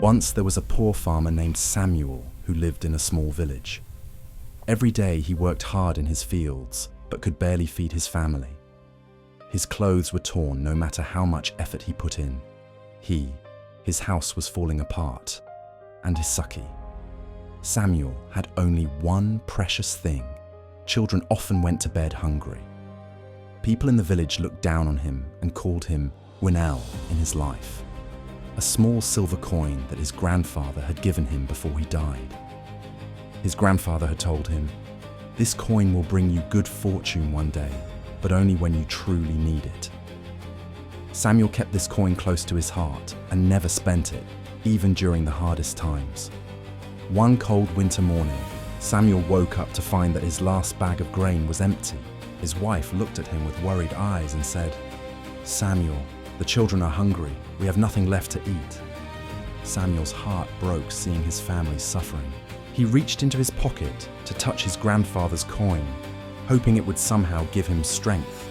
Once there was a poor farmer named Samuel who lived in a small village. Every day he worked hard in his fields, but could barely feed his family. His clothes were torn no matter how much effort he put in. His house was falling apart, and his sucky. Samuel had only one precious thing. Children often went to bed hungry. People in the village looked down on him and called him Winnell in his life, a small silver coin that his grandfather had given him before he died. His grandfather had told him, "This coin will bring you good fortune one day, but only when you truly need it." Samuel kept this coin close to his heart and never spent it, even during the hardest times. One cold winter morning, Samuel woke up to find that his last bag of grain was empty. His wife looked at him with worried eyes and said, "Samuel, the children are hungry. We have nothing left to eat." Samuel's heart broke seeing his family suffering. He reached into his pocket to touch his grandfather's coin, hoping it would somehow give him strength.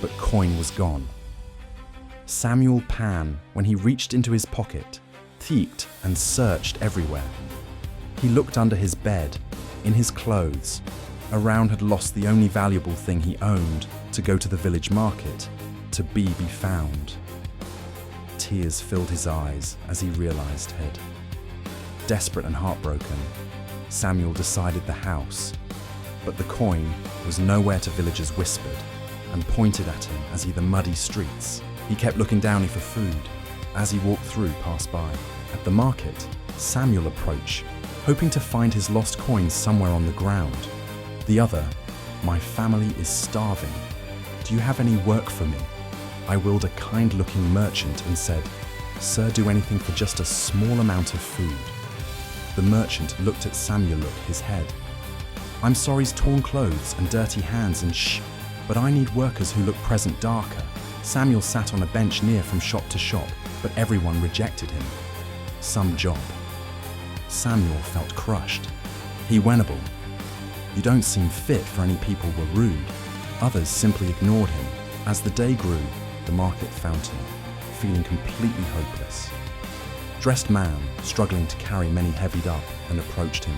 But coin was gone. Samuel Pan, when he reached into his pocket, peeked and searched everywhere. He looked under his bed, in his clothes. Around had lost the only valuable thing he owned to go to the village market, to be found. Tears filled his eyes as he realized it. Desperate and heartbroken, Samuel decided the house, but the coin was nowhere to villagers whispered and pointed at him as he the muddy streets. He kept looking down for food as he walked through passed by. At the market, Samuel approached, hoping to find his lost coin somewhere on the ground. The other, "My family is starving. Do you have any work for me?" I willed a kind-looking merchant and said, "Sir, do anything for just a small amount of food." The merchant looked at Samuel, his head. "I'm sorry's torn clothes and dirty hands and but I need workers who look present darker." Samuel sat on a bench near from shop to shop, but everyone rejected him. Some job. Samuel felt crushed. He winnable. "You don't seem fit for any people were rude." Others simply ignored him. As the day grew, the market found him, feeling completely hopeless. Dressed man, struggling to carry many heavied up, and approached him.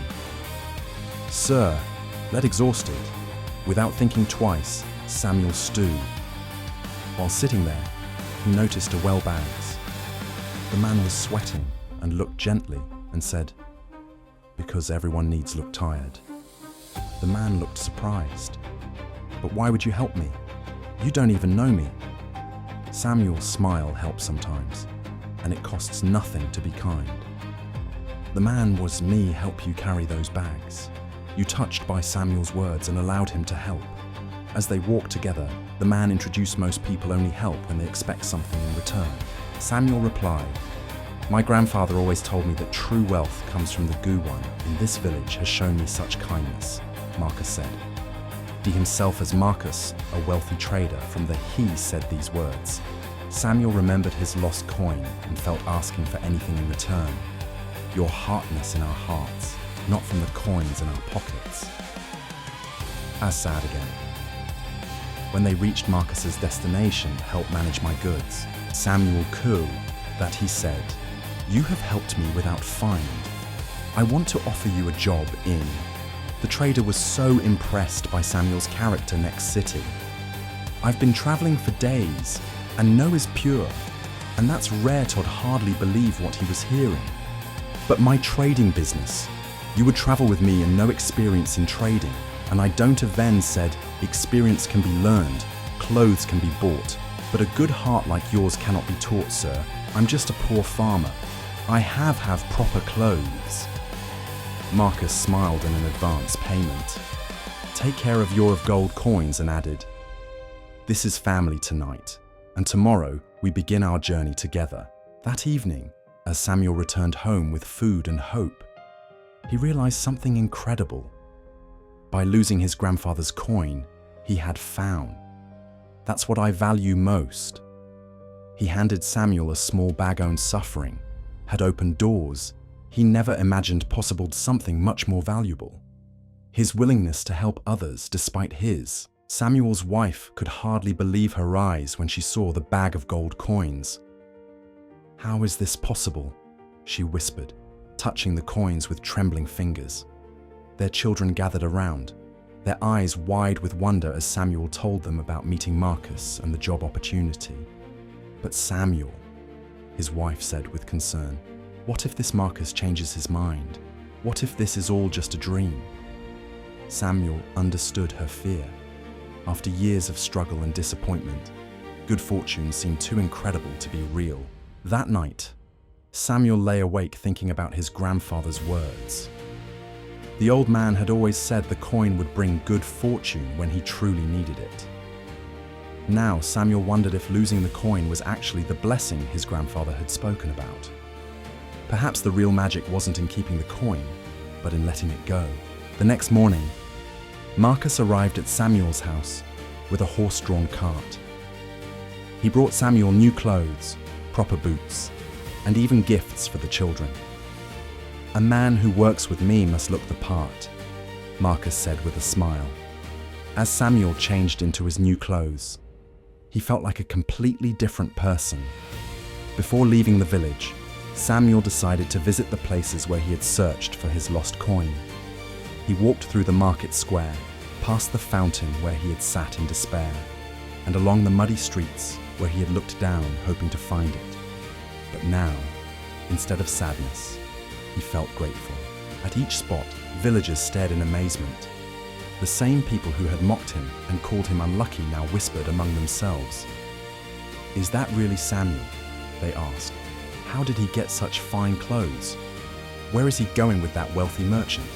"Sir," led exhausted. Without thinking twice, Samuel stood. While sitting there, he noticed a well bags. The man was sweating and looked gently and said, "Because everyone needs look tired." The man looked surprised. "But why would you help me? You don't even know me." Samuel's smile helps sometimes, and it costs nothing to be kind. "The man was me help you carry those bags." You touched by Samuel's words and allowed him to help. As they walked together, the man introduced most people only help when they expect something in return. Samuel replied, "My grandfather always told me that true wealth comes from the good one in this village has shown me such kindness," Marcus said. He himself as Marcus, a wealthy trader, from the he said these words. Samuel remembered his lost coin and felt asking for anything in return. Your heartness in our hearts, not from the coins in our pockets. As sad again. When they reached Marcus's destination to help manage my goods, Samuel cool that he said, "You have helped me without find. I want to offer you a job in." The trader was so impressed by Samuel's character next city. "I've been traveling for days, and know is pure, and that's rare to'd hardly believe what he was hearing. But my trading business, you would travel with me and no experience in trading, and I don't have said, experience can be learned, clothes can be bought, but a good heart like yours cannot be taught, sir. I'm just a poor farmer. I have proper clothes." Marcus smiled in an advance payment. "Take care of your gold coins," and added, "This is family tonight, and tomorrow we begin our journey together." That evening, as Samuel returned home with food and hope, he realized something incredible. By losing his grandfather's coin, he had found. That's what I value most. He handed Samuel a small bag owned suffering, had opened doors he never imagined possible, something much more valuable. His willingness to help others despite his. Samuel's wife could hardly believe her eyes when she saw the bag of gold coins. "How is this possible?" she whispered, touching the coins with trembling fingers. Their children gathered around, their eyes wide with wonder as Samuel told them about meeting Marcus and the job opportunity. But Samuel, his wife said with concern, what if this Marcus changes his mind? What if this is all just a dream? Samuel understood her fear. After years of struggle and disappointment, good fortune seemed too incredible to be real. That night, Samuel lay awake thinking about his grandfather's words. The old man had always said the coin would bring good fortune when he truly needed it. Now Samuel wondered if losing the coin was actually the blessing his grandfather had spoken about. Perhaps the real magic wasn't in keeping the coin, but in letting it go. The next morning, Marcus arrived at Samuel's house with a horse-drawn cart. He brought Samuel new clothes, proper boots, and even gifts for the children. A man who works with me must look the part, Marcus said with a smile. As Samuel changed into his new clothes, he felt like a completely different person. Before leaving the village, Samuel decided to visit the places where he had searched for his lost coin. He walked through the market square, past the fountain where he had sat in despair, and along the muddy streets where he had looked down hoping to find it. But now, instead of sadness, he felt grateful. At each spot, villagers stared in amazement. The same people who had mocked him and called him unlucky now whispered among themselves. "Is that really Samuel?" they asked. "How did he get such fine clothes? Where is he going with that wealthy merchant?"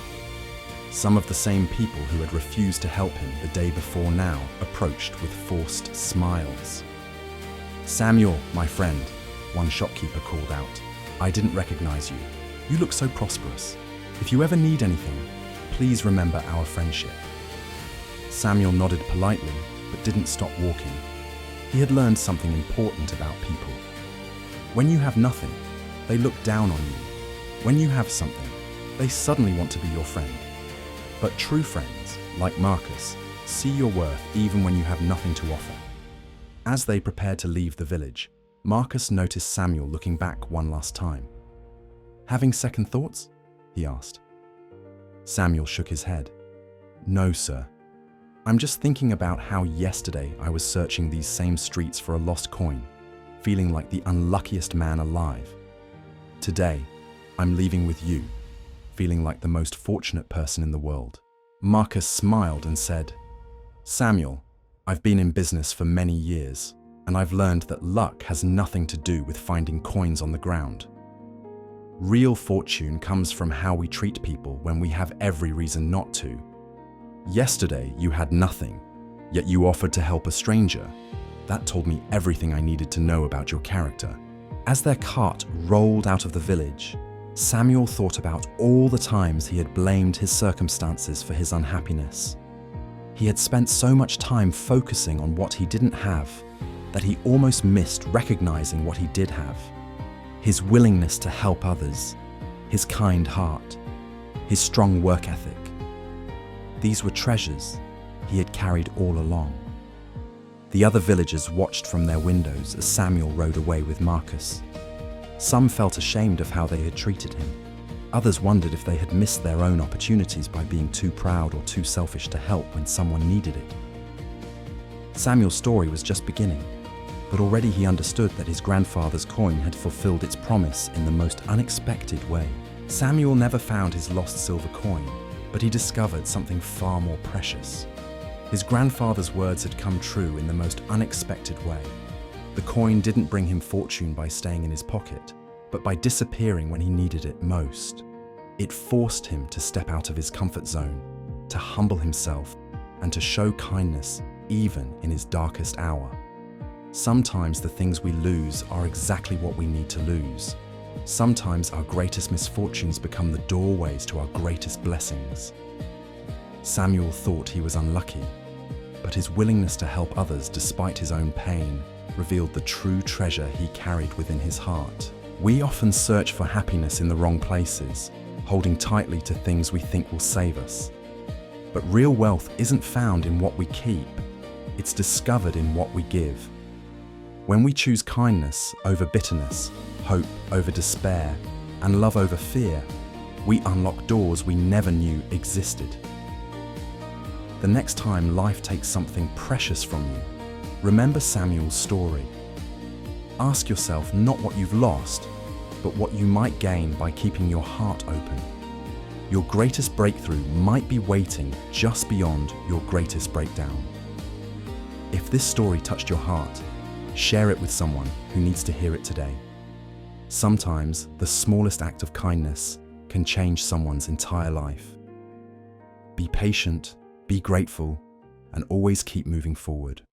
Some of the same people who had refused to help him the day before now approached with forced smiles. "Samuel, my friend," one shopkeeper called out, "I didn't recognize you. You look so prosperous. If you ever need anything, please remember our friendship." Samuel nodded politely, but didn't stop walking. He had learned something important about people. When you have nothing, they look down on you. When you have something, they suddenly want to be your friend. But true friends, like Marcus, see your worth even when you have nothing to offer. As they prepared to leave the village, Marcus noticed Samuel looking back one last time. "Having second thoughts?" he asked. Samuel shook his head. "No, sir. I'm just thinking about how yesterday I was searching these same streets for a lost coin, feeling like the unluckiest man alive. Today, I'm leaving with you, feeling like the most fortunate person in the world." Marcus smiled and said, "Samuel, I've been in business for many years, and I've learned that luck has nothing to do with finding coins on the ground. Real fortune comes from how we treat people when we have every reason not to. Yesterday, you had nothing, yet you offered to help a stranger. That told me everything I needed to know about your character." As their cart rolled out of the village, Samuel thought about all the times he had blamed his circumstances for his unhappiness. He had spent so much time focusing on what he didn't have that he almost missed recognizing what he did have. His willingness to help others, his kind heart, his strong work ethic. These were treasures he had carried all along. The other villagers watched from their windows as Samuel rode away with Marcus. Some felt ashamed of how they had treated him. Others wondered if they had missed their own opportunities by being too proud or too selfish to help when someone needed it. Samuel's story was just beginning, but already he understood that his grandfather's coin had fulfilled its promise in the most unexpected way. Samuel never found his lost silver coin, but he discovered something far more precious. His grandfather's words had come true in the most unexpected way. The coin didn't bring him fortune by staying in his pocket, but by disappearing when he needed it most. It forced him to step out of his comfort zone, to humble himself, and to show kindness even in his darkest hour. Sometimes the things we lose are exactly what we need to lose. Sometimes our greatest misfortunes become the doorways to our greatest blessings. Samuel thought he was unlucky, but his willingness to help others despite his own pain revealed the true treasure he carried within his heart. We often search for happiness in the wrong places, holding tightly to things we think will save us. But real wealth isn't found in what we keep, it's discovered in what we give. When we choose kindness over bitterness, hope over despair, and love over fear, we unlock doors we never knew existed. The next time life takes something precious from you, remember Samuel's story. Ask yourself not what you've lost, but what you might gain by keeping your heart open. Your greatest breakthrough might be waiting just beyond your greatest breakdown. If this story touched your heart, share it with someone who needs to hear it today. Sometimes the smallest act of kindness can change someone's entire life. Be patient, be grateful, and always keep moving forward.